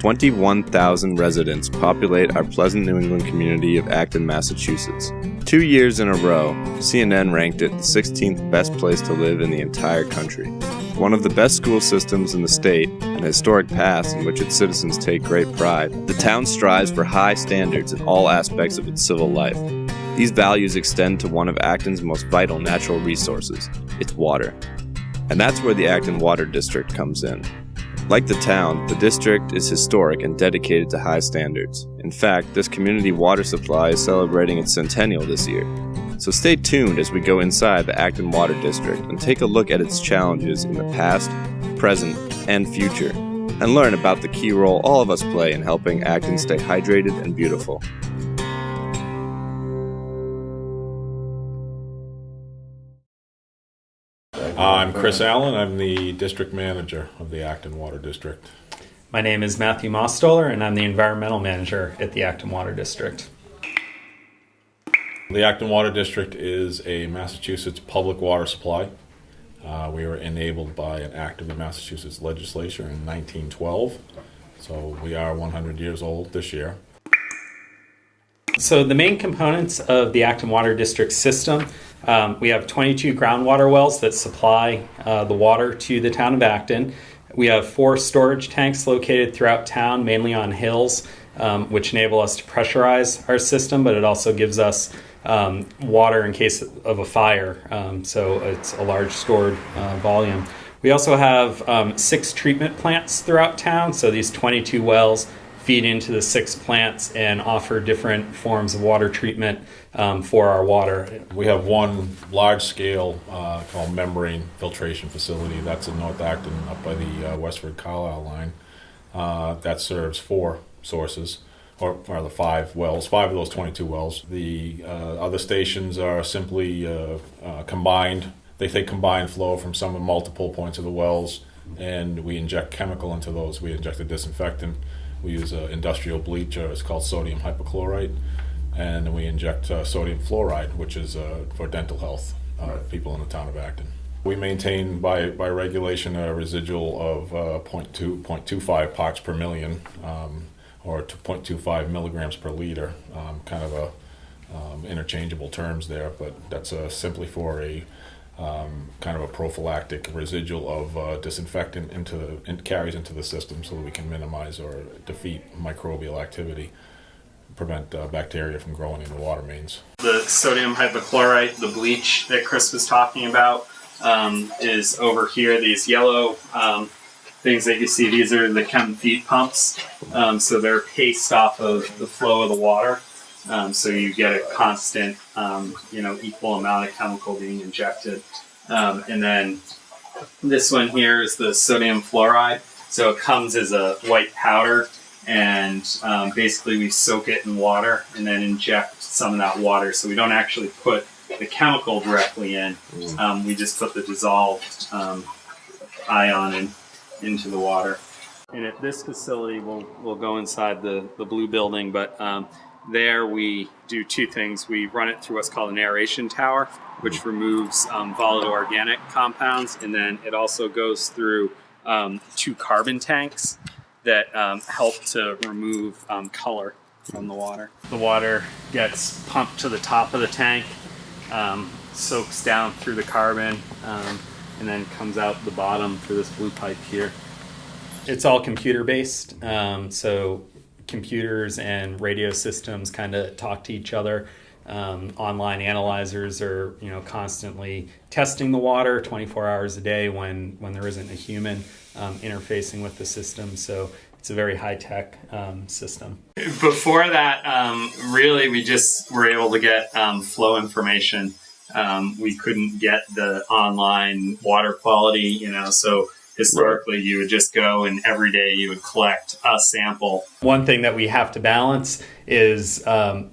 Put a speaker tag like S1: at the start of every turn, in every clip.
S1: 21,000 residents populate our pleasant New England community of Acton, Massachusetts. 2 years in a row, CNN ranked it the 16th best place to live in the entire country. One of the best school systems in the state, and a historic past in which its citizens take great pride, the town strives for high standards in all aspects of its civil life. These values extend to one of Acton's most vital natural resources, its water. And that's where the Acton Water District comes in. Like the town, the district is historic and dedicated to high standards. In fact, this community water supply is celebrating its centennial this year. So stay tuned as we go inside the Acton Water District and take a look at its challenges in the past, present, and future, and learn about the key role all of us play in helping Acton stay hydrated and beautiful.
S2: I'm Chris Allen. I'm the district manager of the Acton Water District.
S3: My name is Matthew Mostoller, and I'm the environmental manager at the Acton Water District.
S2: The Acton Water District is a Massachusetts public water supply. We were enabled by an act of the Massachusetts legislature in 1912, so we are 100 years old this year.
S3: So the main components of the Acton Water District system, we have 22 groundwater wells that supply the water to the town of Acton. We have 4 storage tanks located throughout town, mainly on hills, which enable us to pressurize our system, but it also gives us water in case of a fire, so it's a large stored volume. We also have 6 treatment plants throughout town, so these 22 wells feed into the 6 plants and offer different forms of water treatment for our water.
S2: We have one large-scale called membrane filtration facility. That's in North Acton up by the Westford-Carlisle line. That serves 4 sources, or rather 5 wells, 5 of those 22 wells. The other stations are simply combined. They take combined flow from some of multiple points of the wells, and we inject chemical into those. We inject a disinfectant. We use industrial bleach, it's called sodium hypochlorite, and we inject sodium fluoride, which is for dental health, people in the town of Acton. We maintain by regulation a residual of 0.25 parts per million, or 0.25 milligrams per liter, kind of interchangeable terms there, but that's simply for a kind of a prophylactic residual of disinfectant carries into the system so that we can minimize or defeat microbial activity, prevent bacteria from growing in the water mains.
S3: The sodium hypochlorite, the bleach that Chris was talking about, is over here. These yellow things that you see, these are the chem feed pumps. So they're paced off of the flow of the water. So you get a constant, equal amount of chemical being injected. And then this one here is the sodium fluoride. So it comes as a white powder, and basically we soak it in water and then inject some of that water. So we don't actually put the chemical directly in. We just put the dissolved ion into the water. And at this facility, we'll go inside the blue building, but there we do 2 things. We run it through what's called an aeration tower, which removes volatile organic compounds, and then it also goes through 2 carbon tanks that help to remove color from the water. The water gets pumped to the top of the tank, soaks down through the carbon, and then comes out the bottom through this blue pipe here. It's all computer-based, so computers and radio systems kind of talk to each other. Online analyzers are, constantly testing the water 24 hours a day when there isn't a human interfacing with the system. So it's a very high-tech system. Before that, really, we just were able to get flow information. We couldn't get the online water quality, so historically, you would just go and every day you would collect a sample. One thing that we have to balance is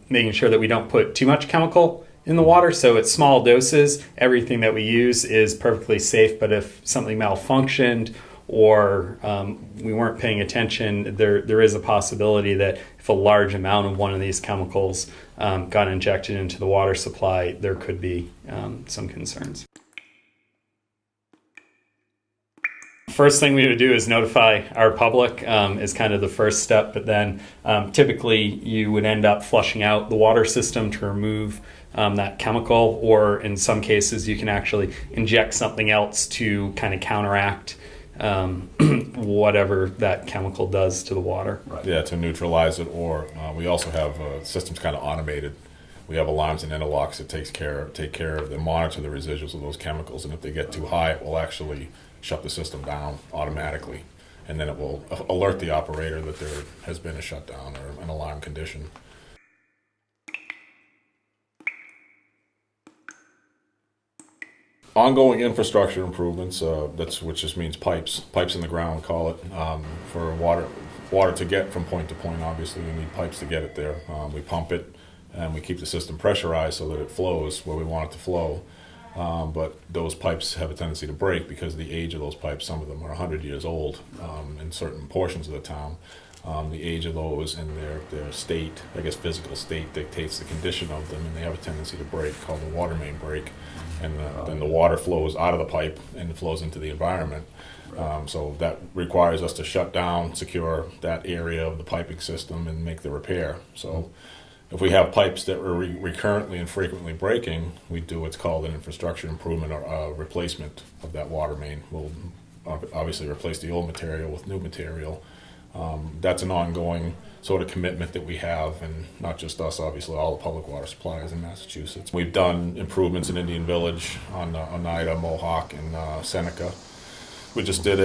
S3: making sure that we don't put too much chemical in the water. So at small doses, everything that we use is perfectly safe. But if something malfunctioned or we weren't paying attention, there is a possibility that if a large amount of one of these chemicals got injected into the water supply, there could be some concerns. First thing we would do is notify our public is kind of the first step, but then typically you would end up flushing out the water system to remove that chemical, or in some cases you can actually inject something else to kind of counteract whatever that chemical does to the water.
S2: Right. Yeah, to neutralize it, or we also have systems kind of automated. We have alarms and interlocks that take care of, they monitor the residuals of those chemicals, and if they get too high, it will actually shut the system down automatically, and then it will alert the operator that there has been a shutdown or an alarm condition. Ongoing infrastructure improvements, which just means pipes in the ground, call it, for water to get from point to point. Obviously, we need pipes to get it there. We pump it, and we keep the system pressurized so that it flows where we want it to flow. But those pipes have a tendency to break because of the age of those pipes. Some of them are 100 years old in certain portions of the town. The age of those and their state, I guess physical state, dictates the condition of them, and they have a tendency to break, called the water main break. And then the water flows out of the pipe and flows into the environment. So that requires us to shut down, secure that area of the piping system, and make the repair. So if we have pipes that are recurrently and frequently breaking, we do what's called an infrastructure improvement or replacement of that water main. We'll obviously replace the old material with new material. That's an ongoing sort of commitment that we have, and not just us, obviously all the public water suppliers in Massachusetts. We've done improvements in Indian Village, on Oneida, Mohawk, and Seneca. We just did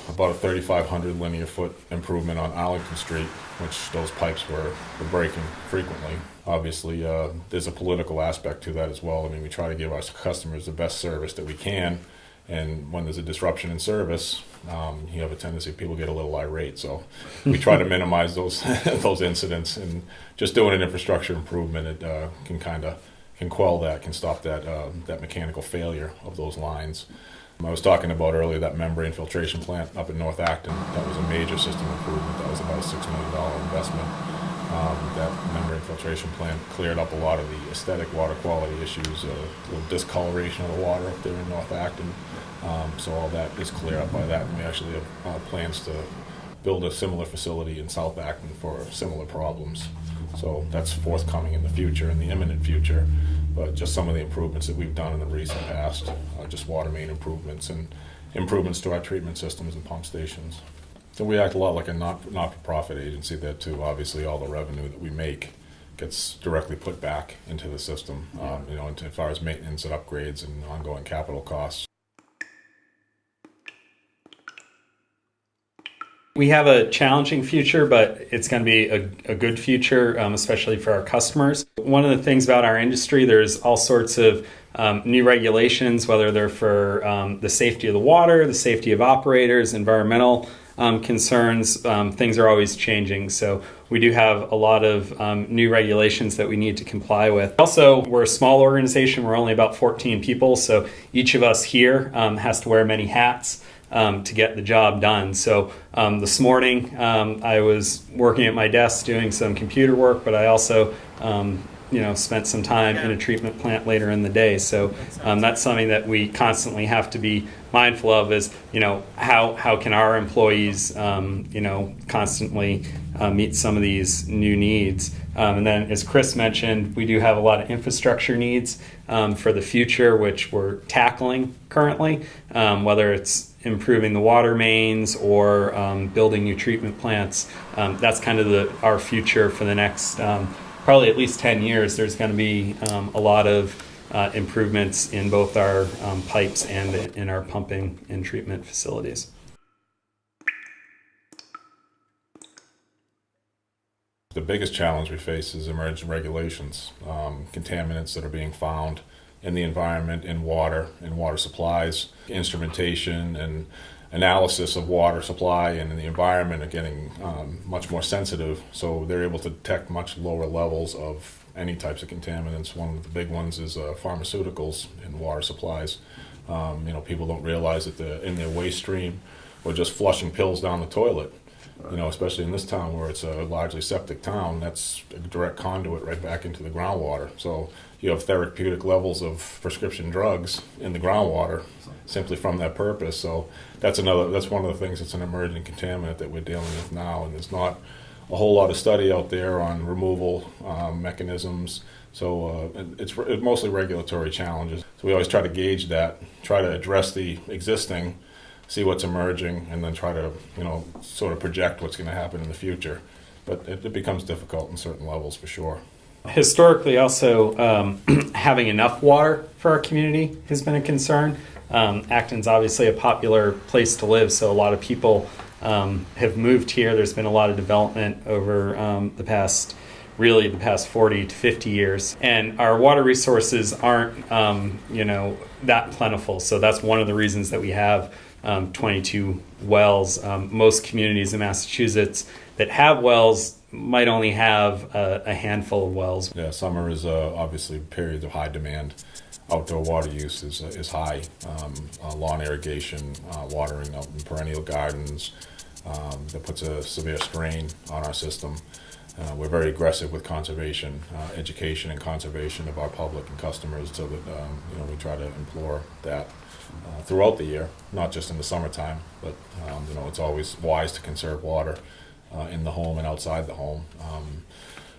S2: about a 3,500 linear foot improvement on Arlington Street, which those pipes were breaking frequently. Obviously, there's a political aspect to that as well. I mean, we try to give our customers the best service that we can, and when there's a disruption in service, you have a tendency people get a little irate. So we try to minimize those those incidents, and just doing an infrastructure improvement, it can quell that, can stop that mechanical failure of those lines. I was talking about earlier that membrane filtration plant up in North Acton. That was a major system improvement. That was about a $6 million investment. That membrane filtration plant cleared up a lot of the aesthetic water quality issues, the discoloration of the water up there in North Acton. So all that is cleared up by that, and we actually have plans to build a similar facility in South Acton for similar problems. So that's forthcoming in the future, in the imminent future. But just some of the improvements that we've done in the recent past, just water main improvements and improvements to our treatment systems and pump stations. So we act a lot like a not-for-profit agency there too. Obviously, all the revenue that we make gets directly put back into the system, as far as maintenance and upgrades and ongoing capital costs.
S3: We have a challenging future, but it's going to be a good future, especially for our customers. One of the things about our industry, there's all sorts of new regulations, whether they're for the safety of the water, the safety of operators, environmental concerns. Things are always changing. So we do have a lot of new regulations that we need to comply with. Also, we're a small organization. We're only about 14 people. So each of us here has to wear many hats to get the job done. So this morning I was working at my desk doing some computer work, but I also spent some time in a treatment plant later in the day. So that's something that we constantly have to be mindful of, is how can our employees constantly meet some of these new needs. And then, as Chris mentioned, we do have a lot of infrastructure needs for the future, which we're tackling currently, whether it's improving the water mains or building new treatment plants. That's kind of our future for the next probably at least 10 years. There's going to be a lot of improvements in both our pipes and in our pumping and treatment facilities.
S2: The biggest challenge we face is emerging regulations, contaminants that are being found in the environment, in water supplies, instrumentation and analysis of water supply and in the environment are getting much more sensitive, so they're able to detect much lower levels of any types of contaminants. One of the big ones is pharmaceuticals in water supplies. People don't realize that in their waste stream or just flushing pills down the toilet especially in this town where it's a largely septic town, that's a direct conduit right back into the groundwater. So you have therapeutic levels of prescription drugs in the groundwater simply from that purpose. So that's one of the things that's an emerging contaminant that we're dealing with now, and there's not a whole lot of study out there on removal mechanisms. So it's mostly regulatory challenges. So we always try to gauge that, try to address the existing, see what's emerging, and then try to, sort of project what's going to happen in the future. But it becomes difficult in certain levels for sure.
S3: Historically, also having enough water for our community has been a concern. Acton's obviously a popular place to live, so a lot of people have moved here. There's been a lot of development over the past 40 to 50 years. And our water resources aren't, that plentiful. So that's one of the reasons that we have 22 wells. Most communities in Massachusetts that have wells might only have a handful of wells.
S2: Yeah, summer is obviously periods of high demand. Outdoor water use is high. Lawn irrigation, watering out in perennial gardens, that puts a severe strain on our system. We're very aggressive with conservation, education and conservation of our public and customers, so that we try to implore that throughout the year, not just in the summertime, but it's always wise to conserve water in the home and outside the home.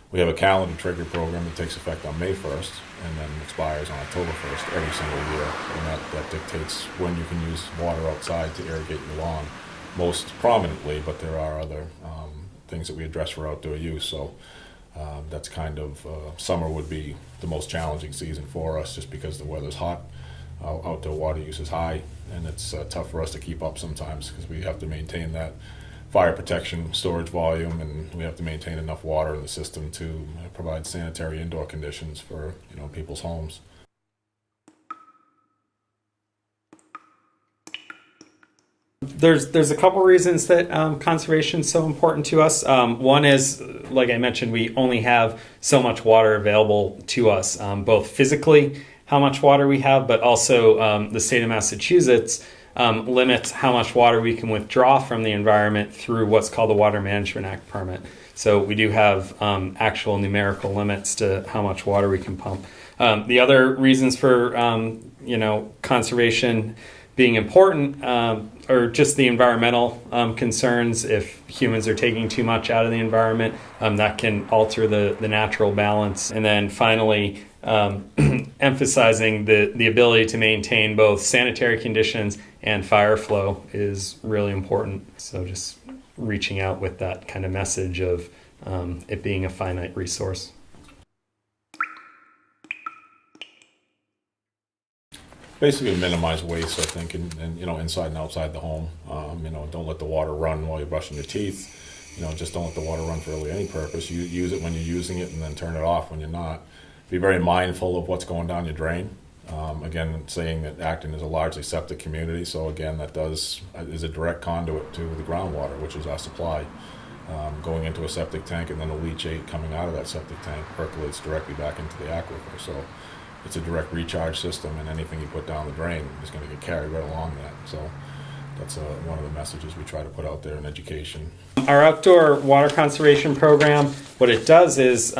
S2: We have a calendar trigger program that takes effect on May 1st and then expires on October 1st every single year, and that dictates when you can use water outside to irrigate your lawn most prominently, but there are other things that we address for outdoor use. So that's kind of summer would be the most challenging season for us, just because the weather's hot, outdoor water use is high, and it's tough for us to keep up sometimes because we have to maintain that fire protection storage volume, and we have to maintain enough water in the system to provide sanitary indoor conditions for people's homes.
S3: There's a couple reasons that conservation is so important to us. One is, like I mentioned, we only have so much water available to us, both physically, how much water we have, but also the state of Massachusetts limits how much water we can withdraw from the environment through what's called the Water Management Act permit. So we do have actual numerical limits to how much water we can pump. The other reasons for conservation being important are just the environmental concerns. If humans are taking too much out of the environment, that can alter the natural balance. And then finally, emphasizing the ability to maintain both sanitary conditions and fire flow is really important. So just reaching out with that kind of message of it being a finite resource.
S2: Basically minimize waste, I think, and inside and outside the home. Don't let the water run while you're brushing your teeth. Just don't let the water run for really any purpose. You use it when you're using it, and then turn it off when you're not. Be very mindful of what's going down your drain. Again, saying that Acton is a largely septic community, so again, that is a direct conduit to the groundwater, which is our supply. Going into a septic tank, and then the leachate coming out of that septic tank percolates directly back into the aquifer. So it's a direct recharge system, and anything you put down the drain is going to get carried right along that. So that's one of the messages we try to put out there in education.
S3: Our outdoor water conservation program, what it does is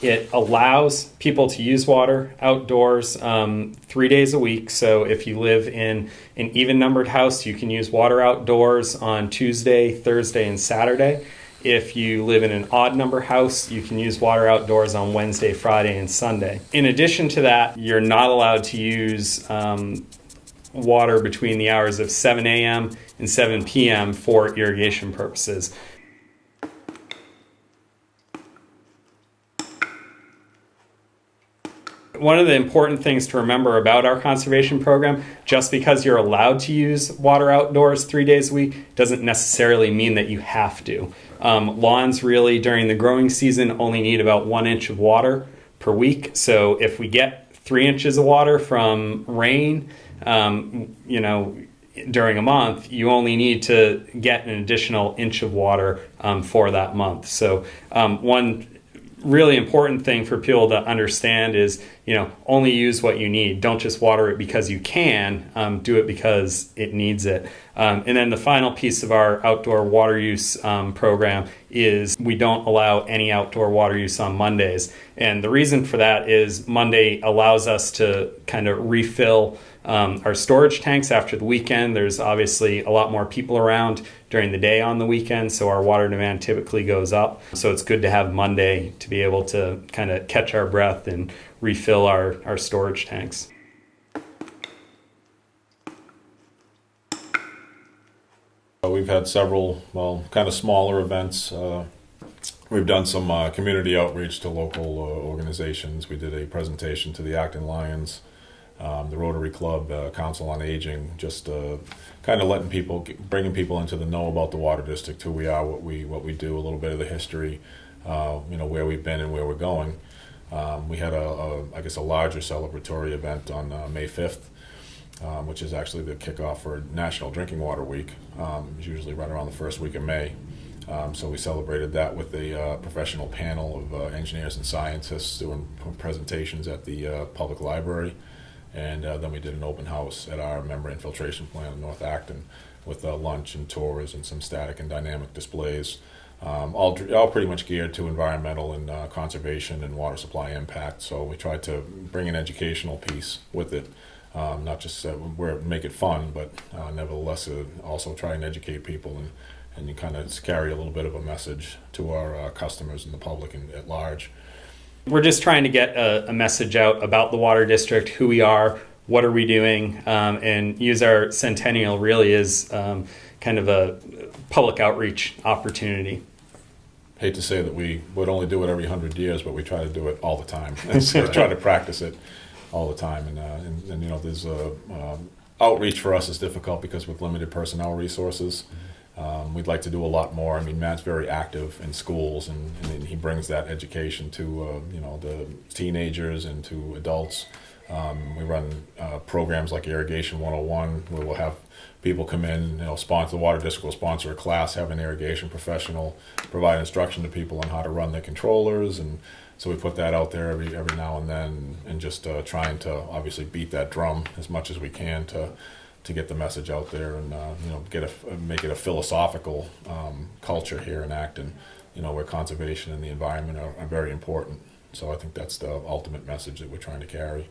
S3: it allows people to use water outdoors 3 days a week. So if you live in an even-numbered house, you can use water outdoors on Tuesday, Thursday, and Saturday. If you live in an odd number house, you can use water outdoors on Wednesday, Friday, and Sunday. In addition to that, you're not allowed to use water between the hours of 7 a.m. and 7 p.m. for irrigation purposes. One of the important things to remember about our conservation program, just because you're allowed to use water outdoors 3 days a week doesn't necessarily mean that you have to. Lawns really during the growing season only need about 1 inch of water per week. So if we get 3 inches of water from rain, during a month, you only need to get an additional inch of water for that month. So one really important thing for people to understand is, only use what you need. Don't just water it because you can. Do it because it needs it.
S4: And then the final piece of our outdoor water use program is we don't allow any outdoor water use on Mondays. And the reason for that is Monday allows us to kind of refill our storage tanks after the weekend. There's obviously a lot more people around during the day on the weekend, so our water demand typically goes up. So it's good to have Monday to be able to kind of catch our breath and refill our storage tanks.
S2: We've had several, kind of smaller events. We've done some community outreach to local organizations. We did a presentation to the Acton Lions, the Rotary Club, Council on Aging, just kind of bringing people into the know about the Water District, who we are, what we do, a little bit of the history, where we've been and where we're going. We had a larger celebratory event on May 5th. Which is actually the kickoff for National Drinking Water Week. It's usually right around the first week of May. So we celebrated that with a professional panel of engineers and scientists doing presentations at the public library. And then we did an open house at our membrane filtration plant in North Acton with lunch and tours and some static and dynamic displays. All pretty much geared to environmental and conservation and water supply impact. So we tried to bring an educational piece with it. Not just where make it fun, but nevertheless also try and educate people and you kind of carry a little bit of a message to our customers and the public at large.
S4: We're just trying to get a message out about the Water District, who we are, what are we doing, and use our centennial really as kind of a public outreach opportunity.
S2: Hate to say that we would only do it every 100 years, but we try to do it all the time. And so try to practice it all the time, and there's outreach for us is difficult because with limited personnel resources, we'd like to do a lot more. I mean, Matt's very active in schools, and he brings that education to the teenagers and to adults. We run programs like Irrigation 101, where we'll have people come in, sponsor the Water District will sponsor a class, have an irrigation professional provide instruction to people on how to run their controllers, and so we put that out there every now and then, and just trying to obviously beat that drum as much as we can to get the message out there and make it a philosophical culture here in Acton, where conservation and the environment are very important. So I think that's the ultimate message that we're trying to carry.